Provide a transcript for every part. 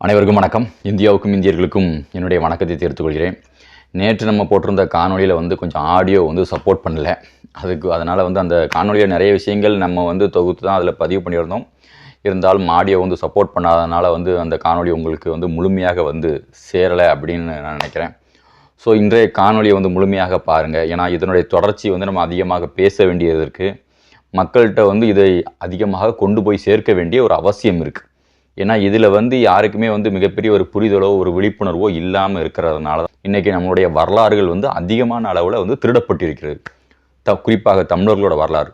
அனைவருக்கும் வணக்கம். இந்தியாவுக்கும் இந்தியர்களுக்கும் என்னுடைய வணக்கத்தை தெரிவித்துக் கொள்கிறேன். நேற்று நம்ம போட்டிருந்த காணொலியில் கொஞ்சம் ஆடியோ சப்போர்ட் பண்ணல. அதனால் அந்த காணொலியில் நிறைய விஷயங்கள் நம்ம தொகுத்து தான் அதில் பதிவு பண்ணியிருந்தோம். இருந்தாலும் ஆடியோ சப்போர்ட் பண்ணாதனால அந்த காணொலி உங்களுக்கு முழுமையாக சேரலை அப்படின்னு நான் நினைக்கிறேன். ஸோ இன்றைய காணொலியை முழுமையாக பாருங்கள். ஏன்னா இதனுடைய தொடர்ச்சி நம்ம அதிகமாக பேச வேண்டியது இருக்குது. மக்கள்கிட்ட இதை அதிகமாக கொண்டு போய் சேர்க்க வேண்டிய ஒரு அவசியம் இருக்குது. ஏன்னா இதில் யாருக்குமே மிகப்பெரிய ஒரு புரிதலோ ஒரு விழிப்புணர்வோ இல்லாமல் இருக்கிறதுனால இன்றைக்கி நம்மளுடைய வரலாறுகள் அதிகமான அளவில் திருடப்பட்டிருக்கிறது. குறிப்பாக தமிழர்களோட வரலாறு,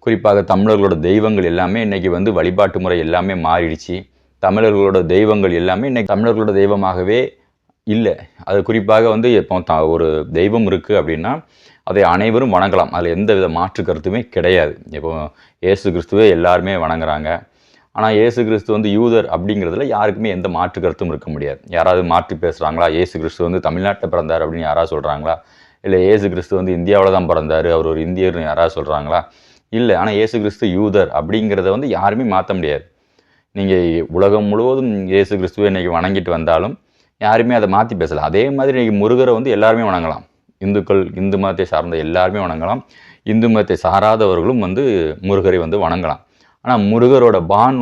குறிப்பாக தமிழர்களோட தெய்வங்கள் எல்லாமே இன்றைக்கி வழிபாட்டு முறை எல்லாமே மாறிடுச்சு. தமிழர்களோட தெய்வங்கள் எல்லாமே இன்றைக்கி தமிழர்களோட தெய்வமாகவே இல்லை. அது குறிப்பாக இப்போ ஒரு தெய்வம் இருக்குது அப்படின்னா அதை அனைவரும் வணங்கலாம். அதில் எந்த வித மாற்று கருத்துமே கிடையாது. இப்போ இயேசு கிறிஸ்துவே எல்லாருமே வணங்குறாங்க. ஆனால் இயேசு கிறிஸ்து யூதர் அப்படிங்கிறதுல யாருக்குமே எந்த மாற்று கருத்தும் இருக்க முடியாது. யாராவது மாற்றி பேசுகிறாங்களா? இயேசு கிறிஸ்து தமிழ்நாட்டில் பிறந்தார் அப்படின்னு யாராவது சொல்கிறாங்களா? இல்லை இயேசு கிறிஸ்து இந்தியாவில் தான் பிறந்தார், அவர் ஒரு இந்தியர்னு யாராவது சொல்கிறாங்களா? இல்லை. ஆனால் இயேசு கிறிஸ்து யூதர் அப்படிங்கிறத யாருமே மாற்ற முடியாது. நீங்கள் உலகம் முழுவதும் இயேசு கிறிஸ்துவை இன்றைக்கி வணங்கிட்டு வந்தாலும் யாருமே அதை மாற்றி பேசலாம். அதே மாதிரி இன்றைக்கி முருகரை எல்லாருமே வணங்கலாம். இந்துக்கள், இந்து மதத்தை சார்ந்த எல்லாருமே வணங்கலாம். இந்து மதத்தை சாராதவர்களும் முருகரை வணங்கலாம். ஆனால் முருகரோட பான்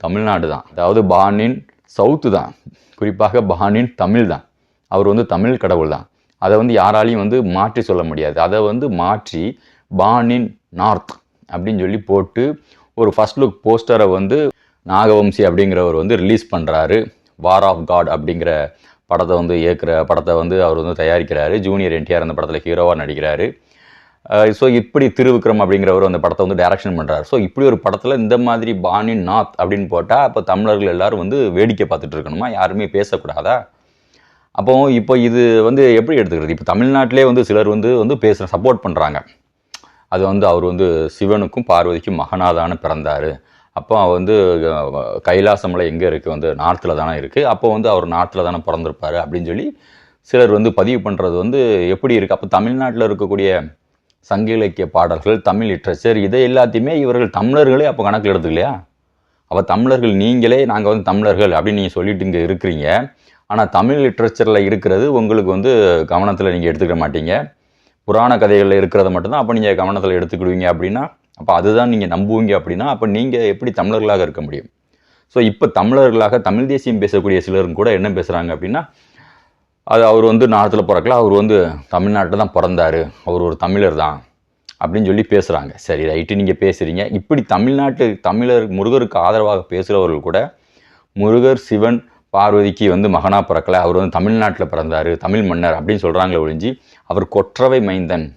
தமிழ்நாடு தான். அதாவது பானின் சவுத்து தான், குறிப்பாக பானின் தமிழ் தான். அவர் தமிழ் கடவுள் தான். அதை யாராலையும் மாற்றி சொல்ல முடியாது. அதை மாற்றி பானின் நார்த் அப்படின்னு சொல்லி போட்டு ஒரு ஃபர்ஸ்ட் லுக் போஸ்டரை நாகவம்சி அப்படிங்கிறவர் ரிலீஸ் பண்ணுறாரு. வார் ஆஃப் காட் அப்படிங்கிற படத்தை இயக்குற படத்தை அவர் தயாரிக்கிறாரு. ஜூனியர் என்டிஆர் அந்த படத்தில் ஹீரோவாக நடிக்கிறாரு. ஸோ இப்படி திருவிக்ரம் அப்படிங்கிறவர் அந்த படத்தை டைரக்ஷன் பண்ணுறாரு. ஸோ இப்படி ஒரு படத்தில் இந்த மாதிரி பானின் நார்த் அப்படின்னு போட்டால் அப்போ தமிழர்கள் எல்லோரும் வேடிக்கை பார்த்துட்டு இருக்கணுமா? யாருமே பேசக்கூடாதா? இப்போ இது எப்படி எடுத்துக்கிறது? இப்போ தமிழ்நாட்டிலே சிலர் பேசுகிற சப்போர்ட் பண்ணுறாங்க. அது அவர் சிவனுக்கும் பார்வதிக்கும் மகனாதான பிறந்தார். அப்போ கைலாசமலை எங்கே இருக்குது? நார்த்தில் தானே இருக்குது. அப்போ அவர் நார்த்தில் தானே பிறந்திருப்பார் அப்படின்னு சொல்லி சிலர் பதிவு பண்ணுறது எப்படி இருக்குது? அப்போ தமிழ்நாட்டில் இருக்கக்கூடிய சங்க இலக்கிய பாடல்கள், தமிழ் லிட்ரேச்சர், இதை எல்லாத்தையுமே இவர்கள் தமிழர்களே அப்போ கணக்கில் எடுத்துக்கலையா? அப்போ தமிழர்கள் நீங்களே நாங்கள் தமிழர்கள் அப்படின்னு நீங்கள் சொல்லிட்டு இங்கே இருக்கிறீங்க. ஆனால் தமிழ் லிட்ரேச்சரில் இருக்கிறது உங்களுக்கு கவனத்தில் நீங்கள் எடுத்துக்க மாட்டீங்க. புராண கதைகளில் இருக்கிறத மட்டும்தான் அப்போ நீங்கள் கவனத்தில் எடுத்துக்கிடுவீங்க. அப்படின்னா அப்போ அதுதான் நீங்கள் நம்புவீங்க. அப்படின்னா அப்போ நீங்கள் எப்படி தமிழர்களாக இருக்க முடியும்? ஸோ இப்போ தமிழர்களாக தமிழ் தேசியம் பேசக்கூடிய சிலரும் கூட என்ன பேசுகிறாங்க அப்படின்னா, அது அவர் நாட்டில் பிறக்கல, அவர் தமிழ்நாட்டில் தான் பிறந்தார், அவர் ஒரு தமிழர் தான் அப்படின்னு சொல்லி பேசுகிறாங்க. சரி, ரைட்டு, நீங்கள் பேசுகிறீங்க. இப்படி தமிழர் முருகருக்கு ஆதரவாக பேசுகிறவர்கள் கூட முருகர் சிவன் பார்வதிக்கு மகனாக பிறக்கலை, அவர் தமிழ்நாட்டில் பிறந்தார், தமிழ் மன்னர் அப்படின்னு சொல்கிறாங்களே ஒழிஞ்சு அவர் கொற்றவை மைந்தன்,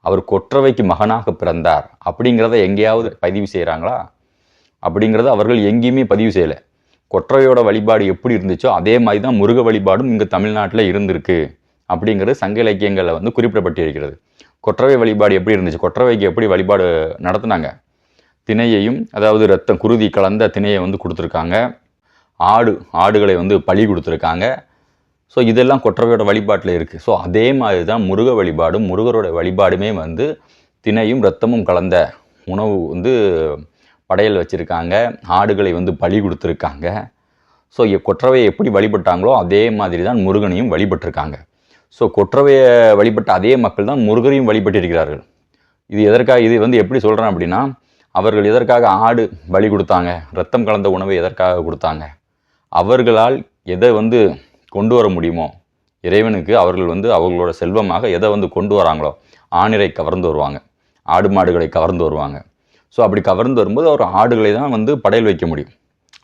அவர் கொற்றவைக்கு மகனாக பிறந்தார் அப்படிங்கிறத எங்கேயாவது பதிவு செய்கிறாங்களா? அப்படிங்கிறத அவர்கள் எங்கேயுமே பதிவு செய்யலை. கொற்றவையோட வழிபாடு எப்படி இருந்துச்சோ அதே மாதிரி தான் முருக வழிபாடும் இங்கே தமிழ்நாட்டில் இருந்திருக்கு அப்படிங்கிறது சங்க இலக்கியங்களில் குறிப்பிடப்பட்டிருக்கிறது. கொற்றவை வழிபாடு எப்படி இருந்துச்சு? கொற்றவைக்கு எப்படி வழிபாடு நடத்துனாங்க? திணையையும், அதாவது ரத்தம் குருதி கலந்த திணையை கொடுத்துருக்காங்க. ஆடுகளை பலி கொடுத்துருக்காங்க. ஸோ இதெல்லாம் கொற்றவையோட வழிபாட்டில் இருக்குது. ஸோ அதே மாதிரி தான் முருக வழிபாடும், முருகரோட வழிபாடுமே திணையும் ரத்தமும் கலந்த உணவு படையல் வச்சுருக்காங்க. ஆடுகளை பலி கொடுத்துருக்காங்க. ஸோ கொற்றவையை எப்படி வழிபட்டாங்களோ அதே மாதிரி தான் முருகனையும் வழிபட்டிருக்காங்க. ஸோ கொற்றவையை வழிபட்ட அதே மக்கள் தான் முருகரையும் வழிபட்டிருக்கிறார்கள். இது எதற்காக? இது எப்படி சொல்கிறேன் அப்படின்னா, அவர்கள் எதற்காக ஆடு பலி கொடுத்தாங்க, ரத்தம் கலந்த உணவை எதற்காக கொடுத்தாங்க? அவர்களால் எதை கொண்டு வர முடியுமோ இறைவனுக்கு, அவர்கள் அவர்களோட செல்வமாக எதை கொண்டு வராங்களோ, ஆணிரை கவர்ந்து வருவாங்க, ஆடு மாடுகளை கவர்ந்து வருவாங்க. ஸோ அப்படி கவர்ந்து வரும்போது அவர் ஆடுகளை தான் படையல் வைக்க முடியும்.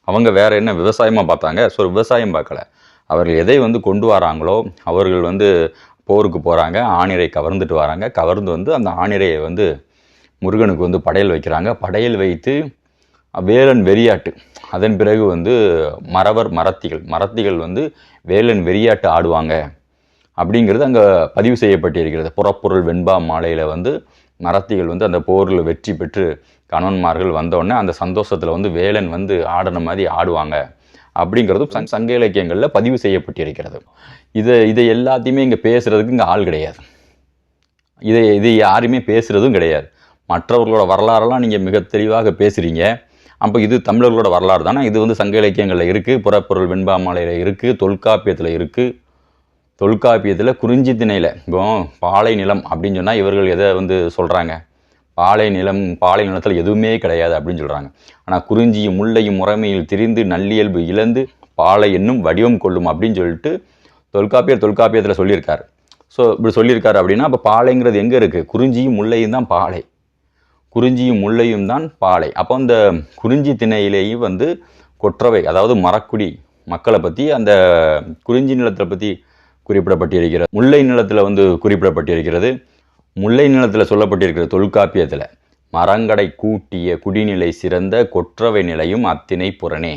அவங்க வேறு என்ன விவசாயமாக பார்த்தாங்க? ஸோ விவசாயம் பார்க்கல. அவர்கள் எதை கொண்டு வராங்களோ, அவர்கள் போருக்கு போகிறாங்க, ஆணிரை கவர்ந்துட்டு வராங்க, கவர்ந்து அந்த ஆணிரையை முருகனுக்கு படையல் வைக்கிறாங்க. படையல் வைத்து வேலன் வெறியாட்டு, அதன் பிறகு மரத்திகள் வேலன் வெறியாட்டு ஆடுவாங்க அப்படிங்கிறது அங்கே பதிவு செய்யப்பட்டிருக்கிறது. புறப்பொருள் வெண்பா மாலையில் மரத்திகள் அந்த போரில் வெற்றி பெற்று கணவன்மார்கள் வந்தோடனே அந்த சந்தோஷத்தில் வேலன் ஆடின மாதிரி ஆடுவாங்க அப்படிங்கிறதும் சங்க இலக்கியங்களில் பதிவு செய்யப்பட்டிருக்கிறது. இதை எல்லாத்தையுமே இங்கே பேசுகிறதுக்கு இங்கே ஆள் கிடையாது. இதை யாருமே பேசுகிறதும் கிடையாது. மற்றவர்களோட வரலாறெல்லாம் நீங்கள் மிக தெளிவாக பேசுகிறீங்க. அப்போ இது தமிழர்களோட வரலாறு தானே. இது வந்து சங்க இலக்கியங்களில் இருக்குது, புறப்பொருள் வெண்பாமாலையில் இருக்குது, தொல்காப்பியத்தில் இருக்குது. தொல்காப்பியத்தில் குறிஞ்சி திணையில் இப்போ பாலை நிலம் அப்படின்னு சொன்னால் இவர்கள் எதை வந்து சொல்கிறாங்க, பாலை நிலத்தில் எதுவுமே கிடையாது அப்படின்னு சொல்கிறாங்க. ஆனால் குறிஞ்சியும் முல்லையும் முறைமையில் திரிந்து நல்லியல்பு இழந்து பாலை என்னும் வடிவம் கொள்ளும் அப்படின்னு சொல்லிட்டு தொல்காப்பியத்தில் சொல்லியிருக்காரு. ஸோ இப்படி சொல்லியிருக்காரு அப்படின்னா அப்போ பாலைங்கிறது எங்கே இருக்குது? குறிஞ்சியும் முல்லையும் தான் பாலை. குறிஞ்சியும் முல்லையும் தான் பாலை. அப்போ அந்த குறிஞ்சி திணையிலேயும் வந்து கொற்றவை, அதாவது மரக்குடி மக்களை பற்றி அந்த குறிஞ்சி நிலத்தை பற்றி குறிப்பிடப்பட்டிருக்கிறது. முல்லை நிலத்தில் வந்து குறிப்பிடப்பட்டிருக்கிறது. முல்லை நிலத்தில் சொல்லப்பட்டிருக்கிறது தொல்காப்பியத்தில், மரங்கடை கூட்டிய குடிநிலை சிறந்த கொற்றவை நிலையும் அத்திணை புறனே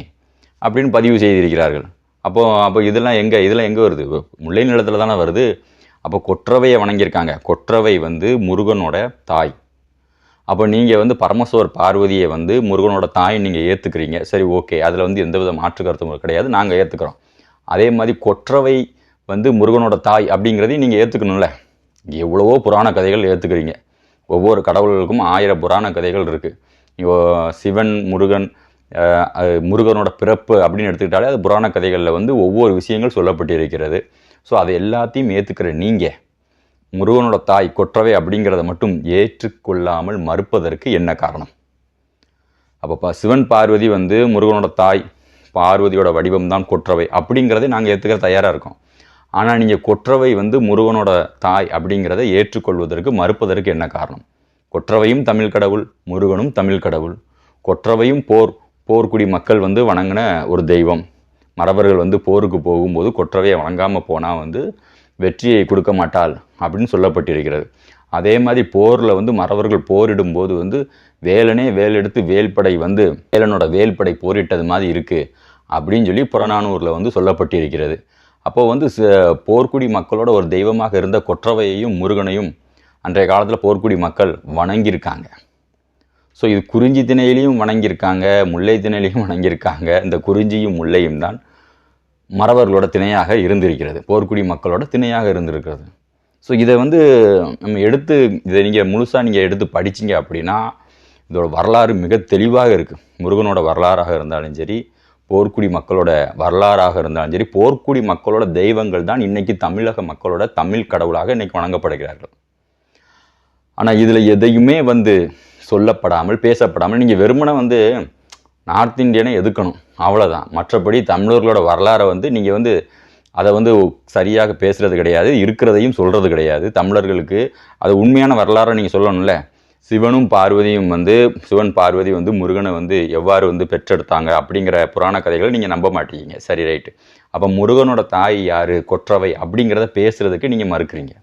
அப்படின்னு பதிவு செய்திருக்கிறார்கள். அப்போ இதெல்லாம் எங்கே வருது? முல்லை நிலத்தில் தானே வருது. அப்போ கொற்றவையை வணங்கியிருக்காங்க. கொற்றவை வந்து முருகனோட தாய். அப்போ நீங்கள் வந்து பரமேஸ்வர் பார்வதியை வந்து முருகனோட தாய் நீங்கள் ஏற்றுக்கிறீங்க, சரி ஓகே, அதில் வந்து எந்தவித மாற்று கருத்தும் கிடையாது, நாங்கள் ஏற்றுக்கிறோம். அதே மாதிரி கொற்றவை வந்து முருகனோட தாய் அப்படிங்கிறதையும் நீங்கள் ஏற்றுக்கணும்ல. எவ்வளவோ புராண கதைகள் ஏற்றுக்கிறீங்க. ஒவ்வொரு கடவுள்களுக்கும் 1000 புராண கதைகள் இருக்குது. சிவன் முருகனோட பிறப்பு அப்படின்னு எடுத்துக்கிட்டாலே அது புராண கதைகளில் வந்து ஒவ்வொரு விஷயங்கள் சொல்லப்பட்டிருக்கிறது. ஸோ அதை எல்லாத்தையும் ஏற்றுக்கிற நீங்கள் முருகனோட தாய் கொற்றவை அப்படிங்கிறத மட்டும் ஏற்றுக்கொள்ளாமல் மறுப்பதற்கு என்ன காரணம்? அப்போ சிவன் பார்வதி வந்து முருகனோட தாய், பார்வதியோட வடிவம் தான் கொற்றவை அப்படிங்கிறதை நாங்கள் ஏற்றுக்கிற தயாராக இருக்கோம். ஆனால் நீங்கள் கொற்றவை வந்து முருகனோட தாய் அப்படிங்கிறத ஏற்றுக்கொள்வதற்கு மறுப்பதற்கு என்ன காரணம்? கொற்றவையும் தமிழ் கடவுள், முருகனும் தமிழ் கடவுள். கொற்றவையும் போர்க்குடி மக்கள் வந்து வணங்கின ஒரு தெய்வம். மறவர்கள் வந்து போருக்கு போகும்போது கொற்றவையை வணங்காமல் போனால் வந்து வெற்றியை கொடுக்க மாட்டாள் அப்படின்னு சொல்லப்பட்டிருக்கிறது. அதே மாதிரி போரில் வந்து மறவர்கள் போரிடும்போது வந்து வேலனே வேலெடுத்து வேல்படை வந்து வேலனோட வேல்படை போரிட்டது மாதிரி இருக்குது அப்படின்னு சொல்லி புறநானூரில் வந்து சொல்லப்பட்டிருக்கிறது. அப்போது வந்து போர்க்குடி மக்களோட ஒரு தெய்வமாக இருந்த கொற்றவையையும் முருகனையும் அன்றைய காலத்தில் போர்க்குடி மக்கள் வணங்கியிருக்காங்க. ஸோ இது குறிஞ்சி திணையிலையும் வணங்கியிருக்காங்க, முல்லை திணையிலையும் வணங்கியிருக்காங்க. இந்த குறிஞ்சியும் முல்லையும் தான் மறவர்களோட திணையாக இருந்திருக்கிறது, போர்க்குடி மக்களோட திணையாக இருந்திருக்கிறது. ஸோ இதை வந்து நம்ம இதை நீங்கள் முழுசாக நீங்கள் எடுத்து படிச்சிங்க அப்படின்னா இதோட வரலாறு மிக தெளிவாக இருக்குது. முருகனோட வரலாறாக இருந்தாலும் சரி, போர்க்குடி மக்களோட வரலாறாக இருந்தாலும் சரி, போர்க்குடி மக்களோட தெய்வங்கள் தான் இன்றைக்கி தமிழக மக்களோட தமிழ் கடவுளாக இன்றைக்கி வணங்கப்படுகிறார்கள். ஆனால் இதில் எதையுமே வந்து சொல்லப்படாமல் பேசப்படாமல் நீங்கள் வெறுமனை வந்து நார்த் இந்தியனை எதுக்கணும், அவ்வளோதான். மற்றபடி தமிழர்களோட வரலாறை வந்து நீங்கள் வந்து அதை வந்து சரியாக பேசுகிறது கிடையாது, இருக்கிறதையும் சொல்கிறது கிடையாது. தமிழர்களுக்கு அது உண்மையான வரலாறை நீங்கள் சொல்லணும்ல. சிவன் பார்வதி வந்து முருகனை வந்து எவ்வாறு வந்து பெற்றெடுத்தாங்க அப்படிங்கிற புராண கதைகளை நீங்கள் நம்ப மாட்டீங்க. சரி, ரைட்டு. அப்போ முருகனோட தாய் யார், கொற்றவை அப்படிங்கிறத பேசுகிறதுக்கு நீங்கள் மறுக்கிறீங்க.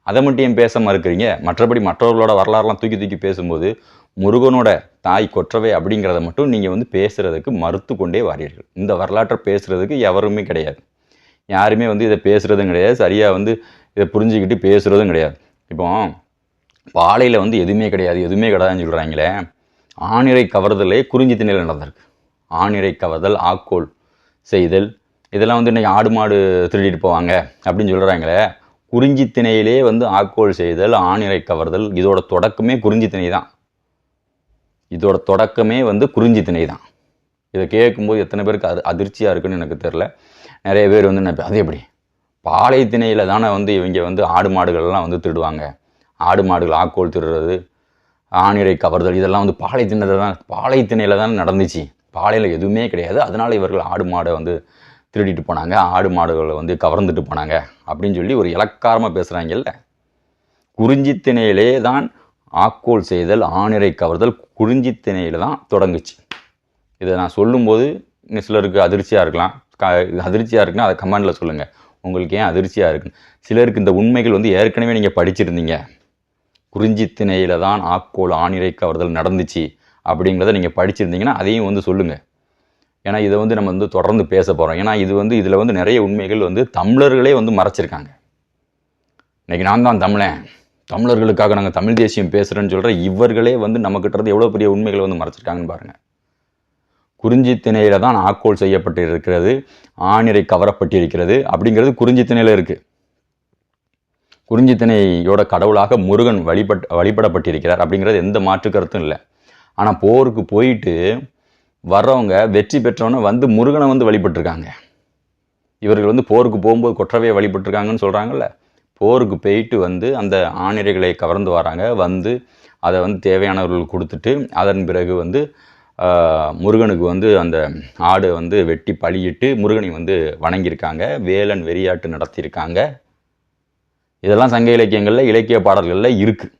அதை மட்டும் ஏன் பேச மறுக்கிறீங்க? மற்றபடி மற்றவர்களோட வரலாறுலாம் தூக்கி பேசும்போது முருகனோட தாய் கொற்றவை அப்படிங்கிறத மட்டும் நீங்கள் வந்து பேசுகிறதுக்கு மறுத்து கொண்டே வாரீர்கள். இந்த வரலாற்றை பேசுகிறதுக்கு எவருமே கிடையாது, யாருமே வந்து இதை பேசுகிறதும் கிடையாது, சரியாக வந்து இதை புரிஞ்சுக்கிட்டு பேசுகிறதும் கிடையாது. இப்போ பாலையில் வந்து எதுவுமே கிடையாதுன்னு சொல்கிறாங்களே. ஆணிரை கவர்தலே குறிஞ்சி திணையில் நடந்திருக்கு. ஆணிரை கவர்தல், ஆக்கோல் செய்தல், இதெல்லாம் வந்து இன்றைக்கி ஆடு மாடு திருடிட்டு போவாங்க அப்படின்னு சொல்கிறாங்களே. குறிஞ்சி திணையிலே வந்து ஆக்கோல் செய்தல், ஆணிரை கவர்தல், இதோட தொடக்கமே குறிஞ்சி திணை தான். இதை கேட்கும்போது எத்தனை பேருக்கு அதிர்ச்சியாக இருக்குன்னு எனக்கு தெரில. நிறைய பேர் வந்து அது எப்படி பாலை திணையில் தானே வந்து இவங்க வந்து ஆடு மாடுகள்லாம் வந்து திருடுவாங்க, ஆடு மாடுகள் ஆக்கோல் திருடுறது, ஆணிரை கவர்தல், இதெல்லாம் வந்து பாலை திணையில் தான் நடந்துச்சு. பாலையில் எதுவுமே கிடையாது, அதனால் இவர்கள் ஆடு மாடை வந்து திருடிட்டு போனாங்க, ஆடு மாடுகளை வந்து கவர்ந்துட்டு போனாங்க அப்படின்னு சொல்லி ஒரு இலக்காரமாக பேசுகிறாங்கல்ல. குறிஞ்சி திணையிலே தான் ஆக்கோல் செய்தல், ஆணிரை கவர்தல் குறிஞ்சி திணையில் தான் தொடங்குச்சு. இதை நான் சொல்லும்போது சிலருக்கு அதிர்ச்சியாக இருக்குன்னா அதை கமெண்டில் சொல்லுங்கள், உங்களுக்கு ஏன் அதிர்ச்சியாக இருக்குன்னு. சிலருக்கு இந்த உண்மைகள் வந்து ஏற்கனவே நீங்கள் படிச்சிருந்தீங்க, குறிஞ்சி திணையில் தான் ஆக்கோல் ஆணிரை கவர்தல் நடந்துச்சு அப்படிங்கிறத நீங்கள் படிச்சிருந்தீங்கன்னா அதையும் வந்து சொல்லுங்கள். ஏன்னா இதை வந்து நம்ம வந்து தொடர்ந்து பேச போகிறோம். ஏன்னா இதில் வந்து நிறைய உண்மைகள் வந்து தமிழர்களே வந்து மறைச்சிருக்காங்க. இன்றைக்கி நான் தான் தமிழர்களுக்காக நாங்கள் தமிழ் தேசியம் பேசுகிறேன்னு சொல்கிற இவர்களே வந்து நம்மக்கிட்ட இருந்து எவ்வளோ பெரிய உண்மைகளை வந்து மறைச்சிருக்காங்கன்னு பாருங்கள். குறிஞ்சி திணையில் தான் ஆக்கோல் செய்யப்பட்டு இருக்கிறது, ஆணிரை கவரப்பட்டிருக்கிறது அப்படிங்கிறது குறிஞ்சி திணையில் இருக்குது. குறிஞ்சி திணையோட கடவுளாக முருகன் வழிபடப்பட்டிருக்கிறார் அப்படிங்கிறது எந்த மாற்று கருத்தும் இல்லை. ஆனால் போருக்கு போயிட்டு வர்றவங்க வெற்றி பெற்றவன வந்து முருகனை வந்து வழிபட்டிருக்காங்க. இவர்கள் வந்து போருக்கு போகும்போது கொற்றவையை வழிபட்டிருக்காங்கன்னு சொல்கிறாங்கல்ல. போருக்கு போயிட்டு வந்து அந்த ஆணிரைகளை கவர்ந்து வராங்க. வந்து அதை வந்து தேவையானவர்களுக்கு கொடுத்துட்டு அதன் பிறகு வந்து முருகனுக்கு வந்து அந்த ஆடை வந்து வெட்டி பலியிட்டு முருகனை வந்து வணங்கியிருக்காங்க. வேலன் வெறியாட்டு நடத்தியிருக்காங்க. இதெல்லாம் சங்க இலக்கியங்களில் இலக்கிய பாடல்களில் இருக்குது.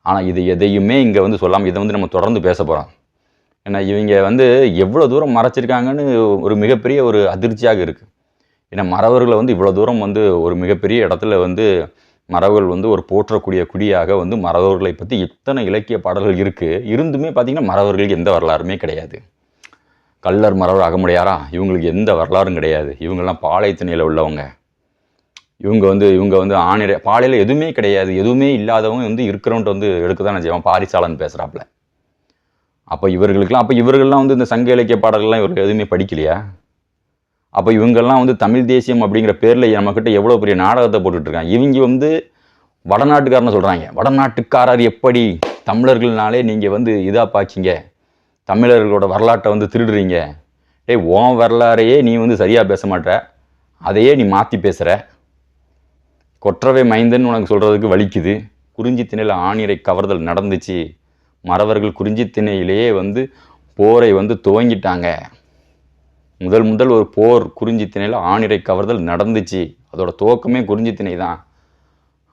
ஆனால் இது எதையுமே இங்கே வந்து சொல்லாமல் இதை வந்து நம்ம தொடர்ந்து பேச போகிறோம். ஏன்னா இவங்க வந்து எவ்வளோ தூரம் மறைச்சிருக்காங்கன்னு ஒரு மிகப்பெரிய ஒரு அதிர்ச்சியாக இருக்குது. ஏன்னா மறவர்களை வந்து இவ்வளோ தூரம் வந்து ஒரு மிகப்பெரிய இடத்துல வந்து மறவர்கள் வந்து ஒரு போற்றக்கூடிய குடியாக வந்து மறவர்களை பற்றி இத்தனை இலக்கிய பாடல்கள் இருக்குது. இருந்துமே பார்த்திங்கன்னா மறவர்களுக்கு எந்த வரலாறுமே கிடையாது. கள்ளர் மறவர் அகமுடையாரா இவங்களுக்கு எந்த வரலாறும் கிடையாது. இவங்கெல்லாம் பாளையத்திணையில் உள்ளவங்க. இவங்க வந்து ஆணிரை பாளையில் எதுவுமே கிடையாது. எதுவுமே இல்லாதவங்க வந்து இருக்கிறவன்ட்டு வந்து எடுக்க தான் செய்வான். பாரிசாலன் பேசுகிறாப்புல. அப்போ இவர்கள்லாம் வந்து இந்த சங்க இலக்கிய பாடல்கள்லாம் இவர்கள் எதுவுமே படிக்கலையா? அப்போ இவங்கெல்லாம் வந்து தமிழ் தேசியம் அப்படிங்கிற பேரில் நம்மக்கிட்ட எவ்வளோ பெரிய நாடகத்தை போட்டுட்ருக்காங்க. இவங்க வந்து வடநாட்டுக்காரன்னு சொல்கிறாங்க. வடநாட்டுக்காரர் எப்படி தமிழர்கள்னாலே நீங்கள் வந்து இதாக பாய்ச்சிங்க, தமிழர்களோட வரலாற்றை வந்து திருடுறீங்க. உன் வரலாறையே நீ வந்து சரியாக பேச மாட்ட, அதையே நீ மாற்றி பேசுகிற. கொற்றவை மைந்தன் உனக்கு சொல்கிறதுக்கு வலிக்குது. குறிஞ்சி திணையில் ஆணிரை கவர்தல் நடந்துச்சு. மறவர்கள் குறிஞ்சி திணையிலேயே வந்து போரை வந்து துவங்கிட்டாங்க. முதல் ஒரு போர் குறிஞ்சி திணையில் ஆணிரை கவர்தல் நடந்துச்சு. அதோட துவக்கமே குறிஞ்சி திணை தான்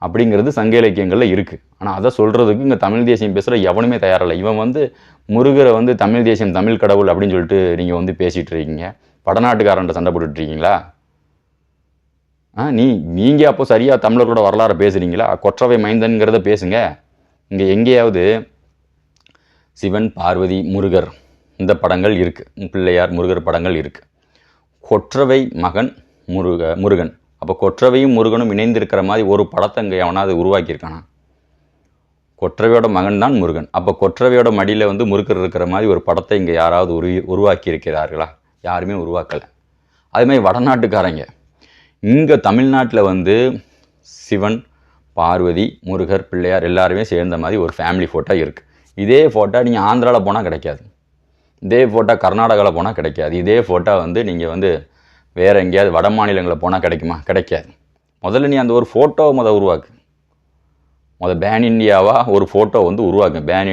அப்படிங்கிறது சங்க இலக்கியங்களில் இருக்குது. ஆனால் அதை சொல்கிறதுக்கு இங்கே தமிழ் தேசியம் பேசுகிற எவனுமே தயாரில்லை. இவன் வந்து முருகரை வந்து தமிழ் தேசியம் தமிழ் கடவுள் அப்படின்னு சொல்லிட்டு நீங்கள் வந்து பேசிகிட்டு இருக்கீங்க. வடநாட்டுக்காரன்ட்ட சண்டை போட்டுட்ருக்கீங்களா? நீங்கள் அப்போ சரியாக தமிழர்களோட வரலாறை பேசுகிறீங்களா? கொற்றவை மைந்தன்கிறத பேசுங்க. இங்கே எங்கேயாவது சிவன் பார்வதி முருகர் இந்த படங்கள் இருக்குது. பிள்ளையார் முருகர் படங்கள் இருக்குது. கொற்றவை மகன் முருகன். அப்போ கொற்றவையும் முருகனும் இணைந்திருக்கிற மாதிரி ஒரு படத்தை இங்கே எவனாவது உருவாக்கியிருக்கானா? கொற்றவையோட மகன் தான் முருகன். அப்போ கொற்றவையோட மடியில் வந்து முருகர் இருக்கிற மாதிரி ஒரு படத்தை இங்கே யாராவது உருவாக்கி இருக்கிறார்களா? யாருமே உருவாக்கலை. அதுமாதிரி வடநாட்டுக்காரங்க இங்கே தமிழ்நாட்டில் வந்து சிவன் பார்வதி முருகர் பிள்ளையார் எல்லாருமே சேர்ந்த மாதிரி ஒரு ஃபேமிலி ஃபோட்டோ இருக்குது. இதே ஃபோட்டோ நீங்கள் ஆந்திராவில் போனால் கிடைக்காது. இதே ஃபோட்டோ கர்நாடகாவில் போனால் கிடைக்காது. இதே ஃபோட்டோ வந்து நீங்கள் வந்து வேறு எங்கேயாவது வட மாநிலங்களில் போனால் கிடைக்குமா? கிடைக்காது. முதல்ல நீ அந்த ஒரு ஃபோட்டோவை உருவாக்கு. பேன் இண்டியாவாக ஒரு ஃபோட்டோ வந்து உருவாக்கு. பேன்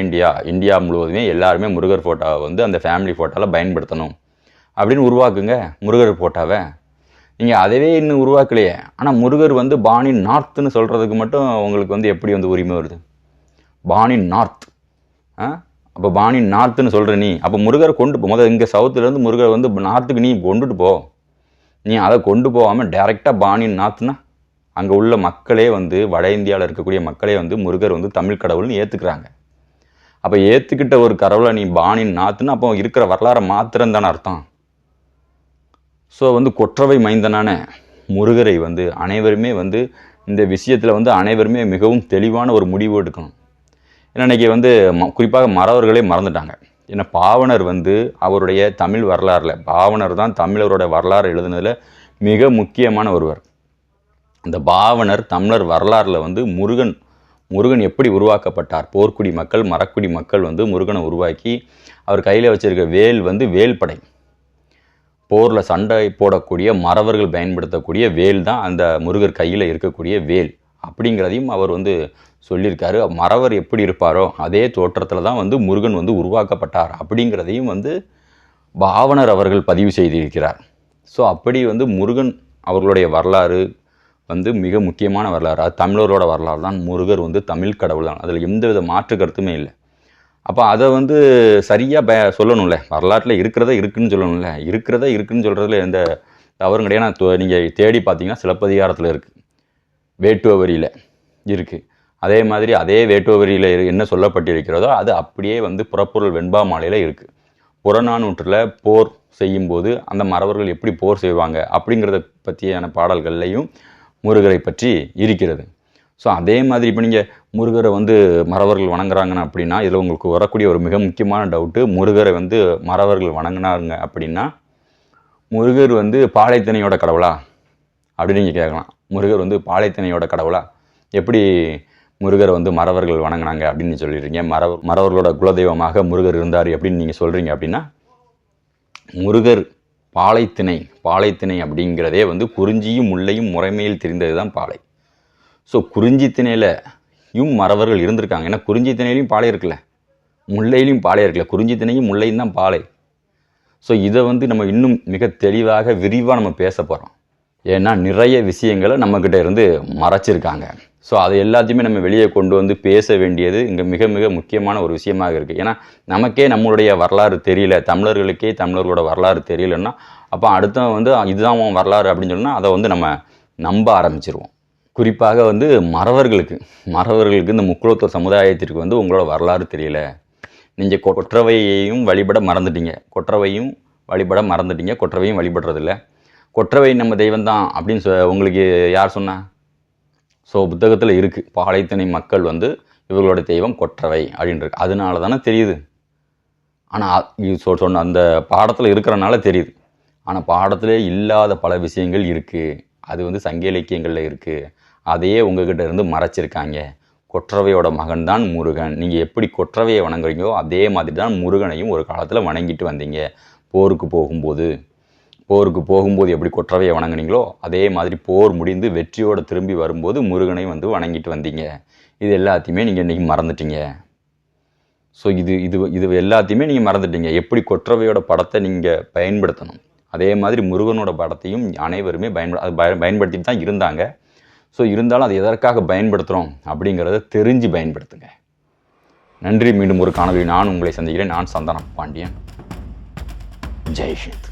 இந்தியா முழுவதுமே எல்லாருமே முருகர் ஃபோட்டோவை வந்து அந்த ஃபேமிலி ஃபோட்டோவில் பயன்படுத்தணும் அப்படின்னு உருவாக்குங்க முருகர் ஃபோட்டோவை. நீங்கள் அதவே இன்னும் உருவாக்கலையே. ஆனால் முருகர் வந்து பாணி நார்த்துன்னு சொல்கிறதுக்கு மட்டும் உங்களுக்கு வந்து எப்படி வந்து உரிமை வருது? பாணி நார்த். அப்போ பாணி நார்த்துன்னு சொல்கிற நீ அப்போ முருகரை கொண்டு போ. இங்கே சவுத்துலேருந்து முருகரை வந்து நார்த்துக்கு நீ கொண்டுட்டு போ. நீ அதை கொண்டு போகாமல் டைரெக்டாக பாணி நார்த்துனா அங்கே உள்ள மக்களே வந்து வட இந்தியாவில் இருக்கக்கூடிய மக்களே வந்து முருகர் வந்து தமிழ் கடவுள்னு ஏற்றுக்கிறாங்க. அப்போ ஏற்றுக்கிட்ட ஒரு கடவுளை நீ பாணி நார்த்துன்னு அப்போ இருக்கிற வரலாறை மாத்திரம் தானே அர்த்தம். ஸோ வந்து கொற்றவை மைந்தனான முருகரை வந்து அனைவருமே வந்து இந்த விஷயத்தில் வந்து அனைவருமே மிகவும் தெளிவான ஒரு முடிவு எடுக்கணும். ஏன்னா இன்றைக்கி வந்து குறிப்பாக மறவர்களே மறந்துட்டாங்க. ஏன்னா பாவனர் வந்து அவருடைய தமிழ் வரலாறில் பாவனர் தான் தமிழரோட வரலாறு எழுதுனதில் மிக முக்கியமான ஒருவர். அந்த பாவனர் தமிழர் வரலாறில் வந்து முருகன் எப்படி உருவாக்கப்பட்டார், போர்க்குடி மக்கள் மரக்குடி மக்கள் வந்து முருகனை உருவாக்கி அவர் கையில் வச்சிருக்க வேல் வந்து வேல்படை, போரில் சண்டை போடக்கூடிய மறவர்கள் பயன்படுத்தக்கூடிய வேல் தான் அந்த முருகர் கையில் இருக்கக்கூடிய வேல் அப்படிங்கிறதையும் அவர் வந்து சொல்லியிருக்காரு. மறவர் எப்படி இருப்பாரோ அதே தோற்றத்தில் தான் வந்து முருகன் வந்து உருவாக்கப்பட்டார் அப்படிங்கிறதையும் வந்து பாவனர் அவர்கள் பதிவு செய்திருக்கிறார். ஸோ அப்படி வந்து முருகன் அவர்களுடைய வரலாறு வந்து மிக முக்கியமான வரலாறு. அது தமிழரோட வரலாறு தான். முருகர் வந்து தமிழ் கடவுள் தான். அதில் எந்தவித மாற்று கருத்துமே இல்லை. அப்போ அதை வந்து சரியாக சொல்லணும்ல. வரலாற்றில் இருக்கிறத இருக்குதுன்னு சொல்லணும்ல. இருக்கிறத இருக்குதுன்னு சொல்கிறதுல எந்த தவறும் கிடையாது. நீங்கள் தேடி பார்த்தீங்கன்னா சிலப்பதிகாரத்தில் இருக்குது, வேட்டுவரியில் இருக்குது. அதே மாதிரி அதே வேட்டுவரியில் என்ன சொல்லப்பட்டிருக்கிறதோ அது அப்படியே வந்து புறப்பொருள் வெண்பா மாலையில் இருக்குது. புறநானூற்றில் போர் செய்யும்போது அந்த மறவர்கள் எப்படி போர் செய்வாங்க அப்படிங்கிறத பற்றியான பாடல்கள்லையும் முருகரை பற்றி இருக்கிறது. ஸோ அதே மாதிரி இப்போ நீங்கள் முருகரை வந்து மறவர்கள் வணங்குறாங்கன்னு அப்படின்னா இதில் உங்களுக்கு வரக்கூடிய ஒரு மிக முக்கியமான டவுட்டு, முருகரை வந்து மறவர்கள் வணங்கினாங்க அப்படின்னா முருகர் வந்து பாளையத்திணையோட கடவுளா அப்படின்னு நீங்கள் கேட்கலாம். முருகர் வந்து பாளையத்திணையோட கடவுளா? எப்படி முருகரை வந்து மறவர்கள் வணங்கினாங்க அப்படின்னு சொல்லிடுறீங்க? மறவர்களோட குலதெய்வமாக முருகர் இருந்தார் அப்படின்னு நீங்கள் சொல்கிறீங்க அப்படின்னா முருகர் பாலைத்திணை அப்படிங்கிறதே வந்து குறிஞ்சியும் முல்லையும் முறைமையில் தெரிந்தது தான் பாலை. ஸோ குறிஞ்சி திணையிலையும் மறவர்கள் இருந்திருக்காங்க. ஏன்னா குறிஞ்சி திணையிலையும் பாலை இருக்குல்ல, முல்லையிலையும் பாலை இருக்குல்ல, குறிஞ்சி திணையும் முல்லையும் தான் பாலை. ஸோ இதை வந்து நம்ம இன்னும் மிக தெளிவாக விரிவாக நம்ம பேச போகிறோம். ஏன்னா நிறைய விஷயங்களை நம்மக்கிட்ட இருந்து மறைச்சிருக்காங்க. ஸோ அது எல்லாத்தையுமே நம்ம வெளியே கொண்டு வந்து பேச வேண்டியது இங்கே மிக மிக முக்கியமான ஒரு விஷயமாக இருக்குது. ஏன்னா நமக்கே நம்மளுடைய வரலாறு தெரியல, தமிழர்களுக்கே தமிழர்களோட வரலாறு தெரியலன்னா அப்போ அடுத்த வந்து இதுதான் உன் வரலாறு அப்படின்னு சொன்னால் அதை வந்து நம்ம நம்ப ஆரம்பிச்சிருவோம். குறிப்பாக வந்து மறவர்களுக்கு இந்த முக்குலத்தோர் சமுதாயத்திற்கு வந்து உங்களோட வரலாறு தெரியல, நீங்கள் கொற்றவையையும் வழிபட மறந்துட்டீங்க, கொற்றவையும் வழிபடுறதில்ல, கொற்றவை நம்ம தெய்வம்தான் அப்படின்னு உங்களுக்கு யார் சொன்னா? ஸோ புத்தகத்தில் இருக்குது, பாலைத்திணை மக்கள் வந்து இவர்களோட தெய்வம் கொற்றவை அப்படின்றது. அதனால தானே தெரியுது. ஆனால் சொன்ன அந்த பாடத்தில் இருக்கிறனால தெரியுது. ஆனால் பாடத்திலே இல்லாத பல விஷயங்கள் இருக்குது. அது வந்து சங்க இலக்கியங்களில் இருக்குது. அதையே உங்ககிட்ட இருந்து மறைச்சிருக்காங்க. கொற்றவையோட மகன் தான் முருகன். நீங்கள் எப்படி கொற்றவையை வணங்குறீங்களோ அதே மாதிரி தான் முருகனையும் ஒரு காலத்தில் வணங்கிட்டு வந்தீங்க. போருக்கு போகும்போது எப்படி கொற்றவையை வணங்குனீங்களோ அதே மாதிரி போர் முடிந்து வெற்றியோடு திரும்பி வரும்போது முருகனை வந்து வணங்கிட்டு வந்தீங்க. இது எல்லாத்தையுமே நீங்கள் இன்றைக்கி மறந்துட்டீங்க. ஸோ இது எல்லாத்தையுமே நீங்கள் மறந்துட்டீங்க. எப்படி கொற்றவையோட படத்தை நீங்கள் பயன்படுத்தணும், அதே மாதிரி முருகனோட படத்தையும் அனைவருமே பயன்படுத்திட்டு தான் இருந்தாங்க. ஸோ இருந்தாலும் அது எதற்காக பயன்படுத்துகிறோம் அப்படிங்கிறத தெரிஞ்சு பயன்படுத்துங்க. நன்றி. மீண்டும் ஒரு காணொலியில் நான் உங்களை சந்திக்கிறேன். நான் சந்தானம் பாண்டியன். ஜெய் ஹிந்த்.